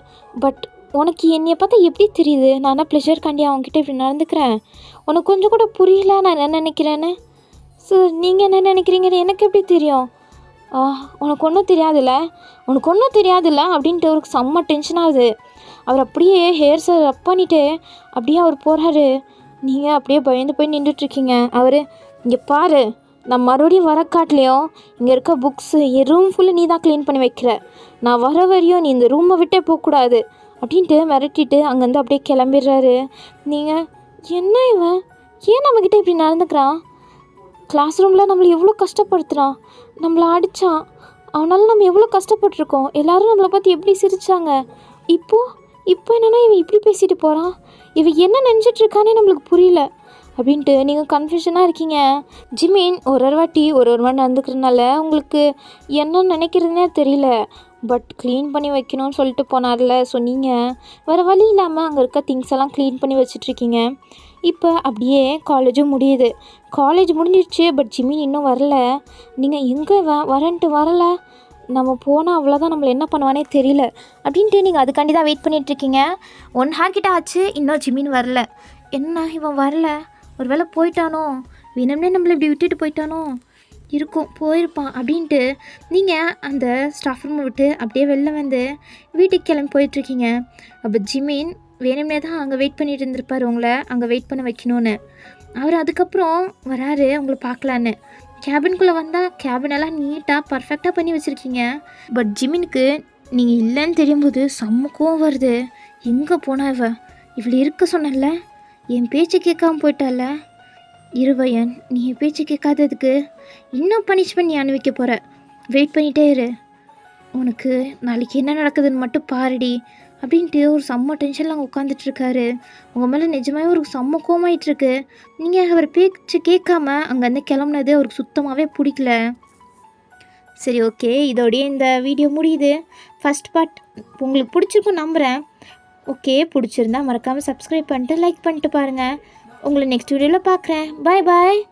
பட் உனக்கு என்னையை பார்த்தா எப்படி தெரியுது நான் என்ன ப்ளெஷருக்காண்டி அவங்ககிட்ட இப்படி நடந்துக்கிறேன்? உனக்கு கொஞ்சம் கூட புரியல நான் என்ன நினைக்கிறேன்னு. சார் நீங்கள் என்ன நினைக்கிறீங்கன்னு எனக்கு எப்படி தெரியும்? உனக்கு ஒன்றும் தெரியாதுல்ல அப்படின்ட்டு அவருக்கு செம்ம டென்ஷன் ஆகுது. அவர் அப்படியே ஹேர்ஸை ரப் பண்ணிவிட்டு அப்படியே அவர் போகிறாரு. நீங்கள் அப்படியே பயந்து போய் நின்றுட்டுருக்கீங்க. அவர் இங்கே பாரு, நான் மறுபடியும் வர காட்டிலையும் இங்கே இருக்க புக்ஸு என் ரூம் ஃபுல்லு நீ தான் க்ளீன் பண்ணி வைக்கிற. நான் வர வரையும் நீ இந்த ரூமை விட்டே போகக்கூடாது அப்படின்ட்டு மிரட்டிட்டு அங்கேருந்து அப்படியே கிளம்பிடுறாரு. நீங்கள் என்ன இவன் ஏன் நம்மக்கிட்ட இப்படி நடந்துக்கிறான்? கிளாஸ் ரூமில் நம்மளை எவ்வளோ கஷ்டப்படுத்துகிறான், நம்மளை அடித்தான், அவனால் நம்ம எவ்வளோ கஷ்டப்பட்டுருக்கோம். எல்லோரும் நம்மளை பார்த்து எப்படி சிரித்தாங்க. இப்போ என்னென்னா இவன் இப்படி பேசிட்டு போகிறான். இவன் என்ன நினச்சிட்ருக்கானே நம்மளுக்கு புரியல அப்படின்ட்டு நீங்கள் கன்ஃபியூஷனாக இருக்கீங்க. ஜிமின் ஒரு வாட்டி ஒரு மாதிரி நடந்துக்கிறதுனால உங்களுக்கு என்ன நினைக்கிறதுனே தெரியல. பட் க்ளீன் பண்ணி வைக்கணும்னு சொல்லிட்டு போனார்ல. ஸோ நீங்கள் வேறு வழி இல்லாமல் அங்கே இருக்க திங்ஸ் எல்லாம் க்ளீன் பண்ணி வச்சிட்ருக்கீங்க. இப்போ அப்படியே காலேஜும் முடியுது. காலேஜ் முடிஞ்சிடுச்சு. பட் ஜிமின் இன்னும் வரல. நீங்கள் எங்கே வரேன்ட்டு வரலை. நம்ம போனால் அவ்வளோதான், நம்மளை என்ன பண்ணுவானே தெரியல அப்படின்ட்டு நீங்கள் அதுக்காண்டி தான் வெயிட் பண்ணிகிட்ருக்கீங்க. 1 hour கிட்ட ஆச்சு, இன்னும் ஜிமின் வரல. என்ன இவன் வரல, ஒரு வேளை போயிட்டானோ, வேணும்னே நம்மளை இப்படி விட்டுட்டு போயிட்டானோ, போயிருப்பான் அப்படின்ட்டு நீங்கள் அந்த ஸ்டாஃப் ரூமை விட்டு அப்படியே வெளில வந்து வீட்டுக்கு கிளம்பி போயிட்டுருக்கீங்க. அப்போ ஜிமின் வேணும்னே தான் அங்கே வெயிட் பண்ணிட்டு இருந்திருப்பார், உங்களை அங்கே வெயிட் பண்ண வைக்கணும்னு. அவர் அதுக்கப்புறம் வராரு உங்களை பார்க்கலான்னு. கேபின்குள்ளே வந்தால் கேபினெல்லாம் நீட்டாக பர்ஃபெக்டாக பண்ணி வச்சுருக்கீங்க. பட் ஜிமினுக்கு நீங்கள் இல்லைன்னு தெரியும்போது செம்ம கோவம் வருது. எங்கே போனா இவ்வளோ இருக்க சொன்னல, என் பேச்சை கேட்காம போயிட்டால. இருவையன், நீ என் பேச்சை கேட்காததுக்கு இன்னும் பனிஷ்மெண்ட் நீ அனுபவிக்க போகிற. வெயிட் பண்ணிகிட்டே இரு, உனக்கு நாளைக்கு என்ன நடக்குதுன்னு மட்டும் பாருடி அப்படின்ட்டு ஒரு செம்ம டென்ஷனில் அங்கே உட்காந்துட்ருக்காரு. உங்கள் மேலே நிஜமாகவே ஒரு செம்ம கோமாயிட்ருக்கு. நீங்கள் அவர் பேச்சு கேட்காம அங்கேருந்து கிளம்புனது அவருக்கு சுத்தமாகவே பிடிக்கல. சரி, ஓகே, இதோடய இந்த வீடியோ முடியுது. ஃபஸ்ட் பார்ட் உங்களுக்கு பிடிச்சிருக்கும் நம்புகிறேன். ஓகே, பிடிச்சிருந்தா மறக்காமல் சப்ஸ்கிரைப் பண்ணிட்டு லைக் பண்ணிட்டு பாருங்கள். உங்களை நெக்ஸ்ட் வீடியோவில் பார்க்குறேன். பாய் பாய்.